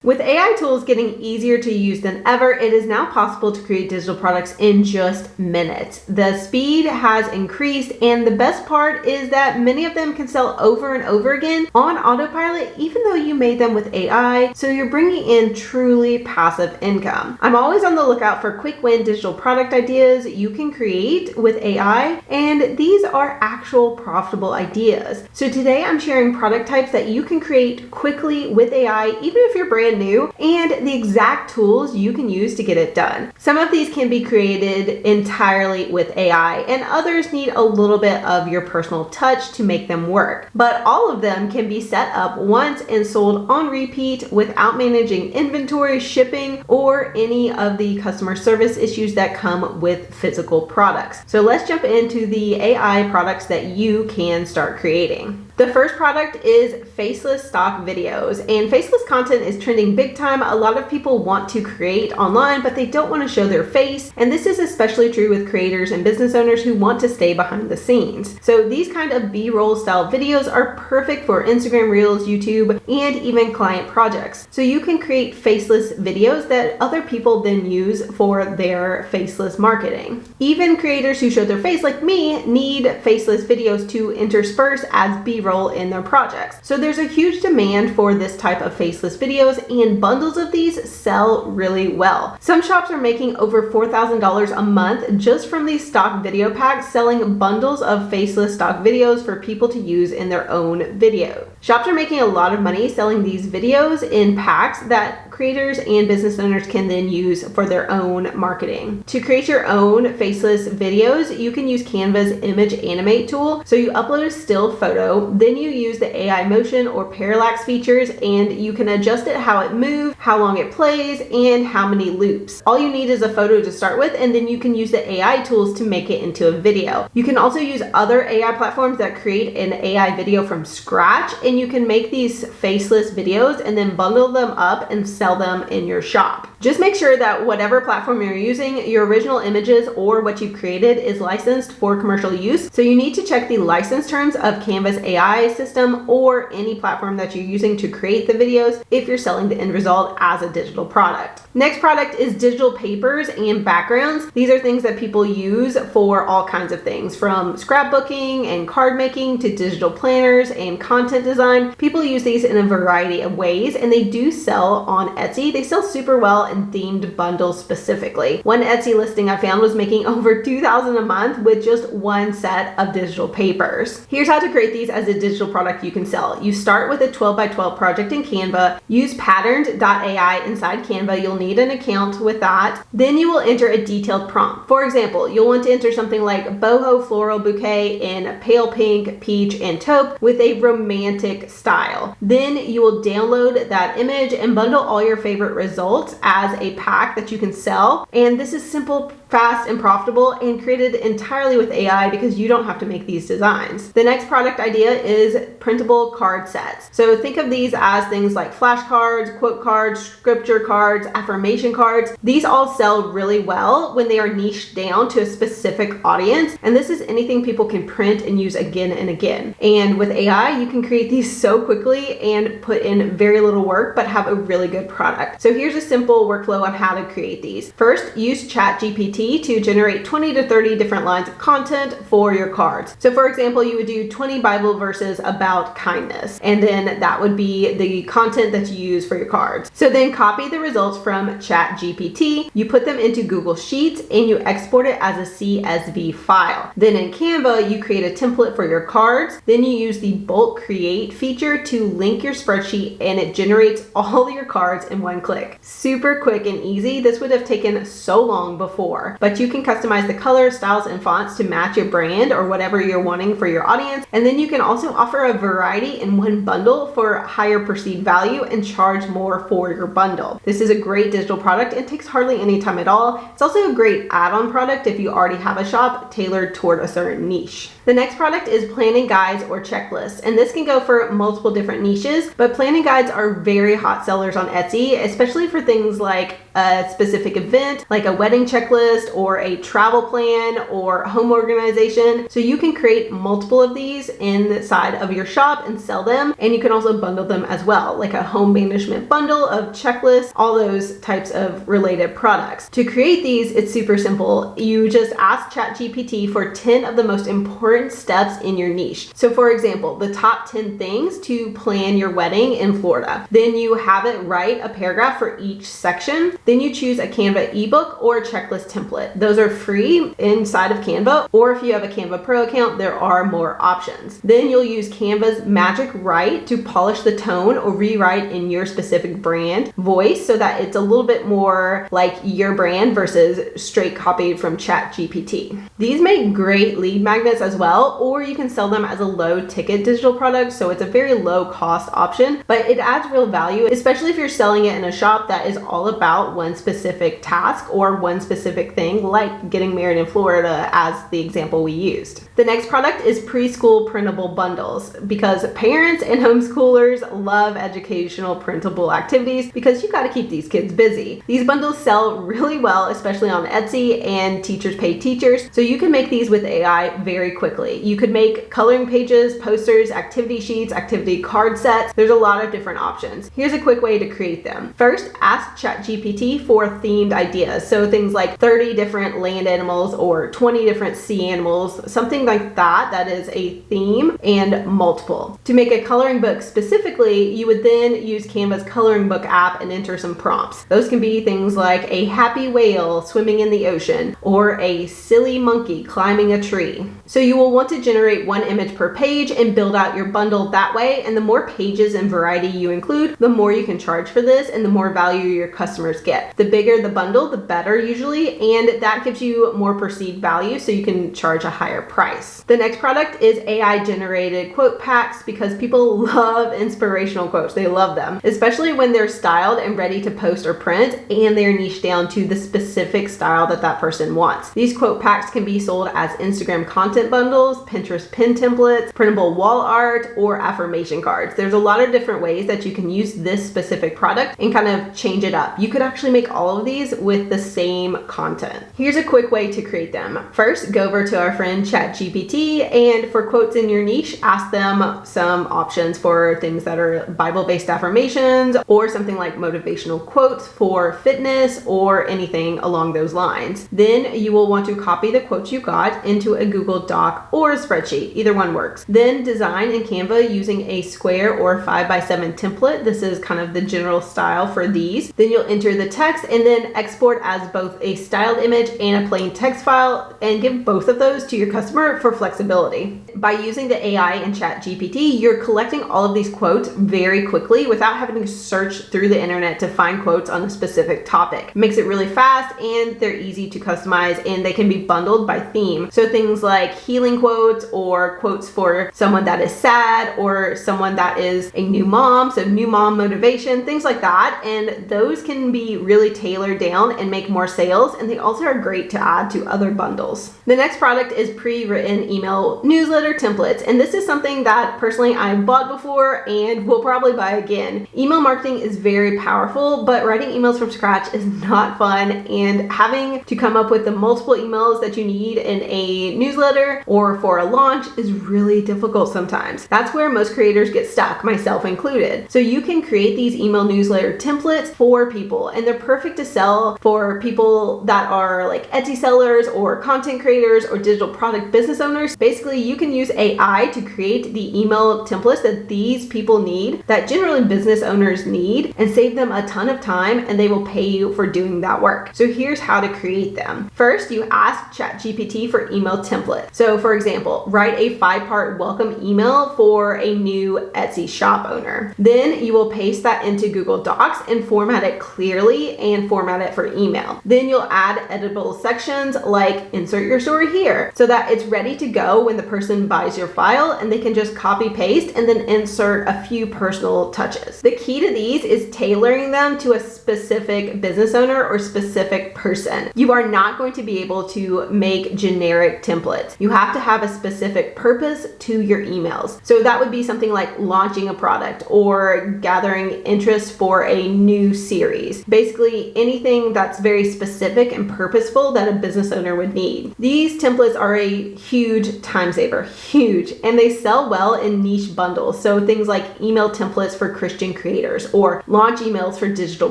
With AI tools getting easier to use than ever, it is now possible to create digital products in just minutes. The speed has increased, and the best part is that many of them can sell over and over again on autopilot, even though you made them with AI, so you're bringing in truly passive income. I'm always on the lookout for quick win digital product ideas you can create with AI, and these are actual profitable ideas. So today I'm sharing product types that you can create quickly with AI, even if you're brand new, and the exact tools you can use to get it done. Some of these can be created entirely with AI, and others need a little bit of your personal touch to make them work. But all of them can be set up once and sold on repeat without managing inventory, shipping, or any of the customer service issues that come with physical products. So let's jump into the AI products that you can start creating. The first product is faceless stock videos, and faceless content is trending big time. A lot of people want to create online, but they don't want to show their face, and this is especially true with creators and business owners who want to stay behind the scenes. So these kind of B-roll style videos are perfect for Instagram Reels, YouTube, and even client projects. So you can create faceless videos that other people then use for their faceless marketing. Even creators who show their face, like me, need faceless videos to intersperse as B-roll in their projects. So there's a huge demand for this type of faceless videos, and bundles of these sell really well. Some shops are making over $4,000 a month just from these stock video packs, selling bundles of faceless stock videos for people to use in their own video. Shops are making a lot of money selling these videos in packs that creators and business owners can then use for their own marketing. To create your own faceless videos, you can use Canva's image animate tool. So you upload a still photo, then you use the AI motion or parallax features, and you can adjust it how it moves, how long it plays, and how many loops. All you need is a photo to start with, and then you can use the AI tools to make it into a video. You can also use other AI platforms that create an AI video from scratch, and you can make these faceless videos and then bundle them up and sell them in your shop. Just make sure that whatever platform you're using, your original images or what you've created is licensed for commercial use. So you need to check the license terms of Canva's AI system or any platform that you're using to create the videos if you're selling the end result as a digital product. Next product is digital papers and backgrounds. These are things that people use for all kinds of things, from scrapbooking and card making to digital planners and content design. People use these in a variety of ways, and they do sell on Etsy. They sell super well in themed bundles specifically. One Etsy listing I found was making over $2,000 a month with just one set of digital papers. Here's how to create these as a digital product you can sell. You start with a 12 by 12 project in Canva. Use patterned.ai inside Canva. You'll need an account with that. Then you will enter a detailed prompt. For example, you'll want to enter something like boho floral bouquet in pale pink, peach, and taupe with a romantic style. Then you will download that image and bundle all your favorite results as a pack that you can sell. And this is simple, fast, and profitable, and created entirely with AI because you don't have to make these designs. The next product idea is printable card sets. So think of these as things like flashcards, quote cards, scripture cards, affirmation cards. These all sell really well when they are niched down to a specific audience, and this is anything people can print and use again and again. And with AI, you can create these so quickly and put in very little work but have a really good product. So here's a simple workflow on how to create these. First, use ChatGPT to generate 20 to 30 different lines of content for your cards. So for example, you would do 20 Bible verses about kindness, and then that would be the content that you use for your cards. So then copy the results from ChatGPT, you put them into Google Sheets, and you export it as a CSV file. Then in Canva, you create a template for your cards. Then you use the bulk create feature to link your spreadsheet, and it generates all your cards in one click. Super quick and easy. This would have taken so long before, but you can customize the colors, styles, and fonts to match your brand or whatever you're wanting for your audience. And then you can also offer a variety in one bundle for higher perceived value and charge more for your bundle. This is a great digital product and takes hardly any time at all. It's also a great add-on product if you already have a shop tailored toward a certain niche. The The next product is planning guides or checklists, and this can go for multiple different niches, but planning guides are very hot sellers on Etsy, especially for things like a specific event, like a wedding checklist or a travel plan or home organization. So you can create multiple of these inside of your shop and sell them, and you can also bundle them as well, like a home management bundle of checklists, all those types of related products. To create these, it's super simple. You just ask ChatGPT for 10 of the most important steps in your niche. So for example, the top 10 things to plan your wedding in Florida. Then you have it write a paragraph for each section. Then you choose a Canva ebook or a checklist template. Those are free inside of Canva, or if you have a Canva Pro account, there are more options. Then you'll use Canva's Magic Write to polish the tone or rewrite in your specific brand voice so that it's a little bit more like your brand versus straight copied from ChatGPT. These make great lead magnets as well, or you can sell them as a low ticket digital product, so it's a very low cost option, but it adds real value, especially if you're selling it in a shop that is all about one specific task or one specific thing, like getting married in Florida as the example we used. The next product is preschool printable bundles, because parents and homeschoolers love educational printable activities because you got to keep these kids busy. These bundles sell really well, especially on Etsy, and teachers pay teachers, so you can make these with AI very quickly. You could make coloring pages, posters, activity sheets, activity card sets. There's a lot of different options. Here's a quick way to create them. First, ask ChatGPT for themed ideas. So things like 30 different land animals or 20 different sea animals, something like that is a theme and multiple. To make a coloring book specifically, you would then use Canva's coloring book app and enter some prompts. Those can be things like a happy whale swimming in the ocean or a silly monkey climbing a tree. So you will want to generate one image per page and build out your bundle that way, and the more pages and variety you include, the more you can charge for this and the more value your customers get. The bigger the bundle, the better usually, and that gives you more perceived value, so you can charge a higher price. The next product is AI generated quote packs, because people love inspirational quotes. They love them, especially when they're styled and ready to post or print, and they're niched down to the specific style that person wants. These quote packs can be sold as Instagram content bundles, Pinterest pin templates, printable wall art, or affirmation cards. There's a lot of different ways that you can use this specific product and kind of change it up. You could actually make all of these with the same content. Here's a quick way to create them. First, go over to our friend ChatGPT, and for quotes in your niche, ask them some options for things that are Bible-based affirmations or something like motivational quotes for fitness or anything along those lines. Then you will want to copy the quotes you got into a Google Doc or a spreadsheet. Either one works. Then design in Canva using a square or 5x7 template. This is kind of the general style for these. Then you'll enter the text and then export as both a styled image and a plain text file, and give both of those to your customer for flexibility. By using the AI and ChatGPT, you're collecting all of these quotes very quickly without having to search through the internet to find quotes on a specific topic. It makes it really fast, and they're easy to customize, and they can be bundled by theme. So things like healing quotes or quotes for someone that is sad or someone that is a new mom, so new mom motivation, things like that. And those can be really tailored down and make more sales, and they also are great to add to other bundles. The next product is pre-written email newsletter templates, and this is something that personally I've bought before and will probably buy again. Email marketing is very powerful, but writing emails from scratch is not fun, and having to come up with the multiple emails that you need in a newsletter or for a launch is really difficult sometimes. That's where most creators get stuck, myself included. So you can create these email newsletter templates for people, and they're perfect to sell for people that are like Etsy sellers or content creators or digital product business owners. Basically, you can use AI to create the email templates that these people need, that generally business owners need, and save them a ton of time, and they will pay you for doing that work. So here's how to create them. First, you ask ChatGPT for email templates. So for example, write a 5-part welcome email for a new Etsy shop owner. Then you will paste that into Google Docs and format it clearly and format it for email. Then you'll add editable sections like insert your story here, so that it's ready to go when the person buys your file, and they can just copy paste and then insert a few personal touches. The key to these is tailoring them to a specific business owner or specific person. You are not going to be able to make generic templates. You have to to have a specific purpose to your emails. So that would be something like launching a product or gathering interest for a new series. Basically, anything that's very specific and purposeful that a business owner would need. These templates are a huge time saver, huge, and they sell well in niche bundles. So things like email templates for Christian creators or launch emails for digital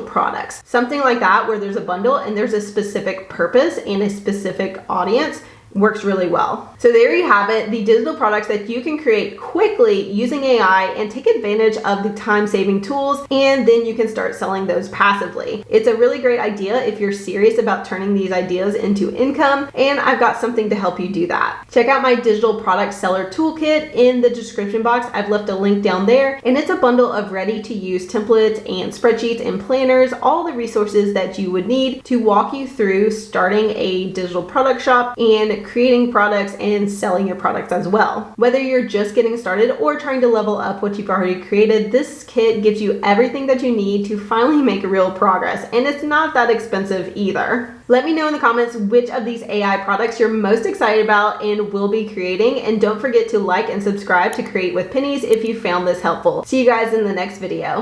products. Something like that where there's a bundle and there's a specific purpose and a specific audience works really well. So there you have it, the digital products that you can create quickly using AI and take advantage of the time-saving tools, and then you can start selling those passively. It's a really great idea if you're serious about turning these ideas into income, and I've got something to help you do that. Check out my digital product seller toolkit in the description box. I've left a link down there, and it's a bundle of ready-to-use templates and spreadsheets and planners, all the resources that you would need to walk you through starting a digital product shop and creating products and selling your products as well. Whether you're just getting started or trying to level up what you've already created, this kit gives you everything that you need to finally make real progress, and it's not that expensive either. Let me know in the comments which of these AI products you're most excited about and will be creating, and don't forget to like and subscribe to Create with Pennies if you found this helpful. See you guys in the next video.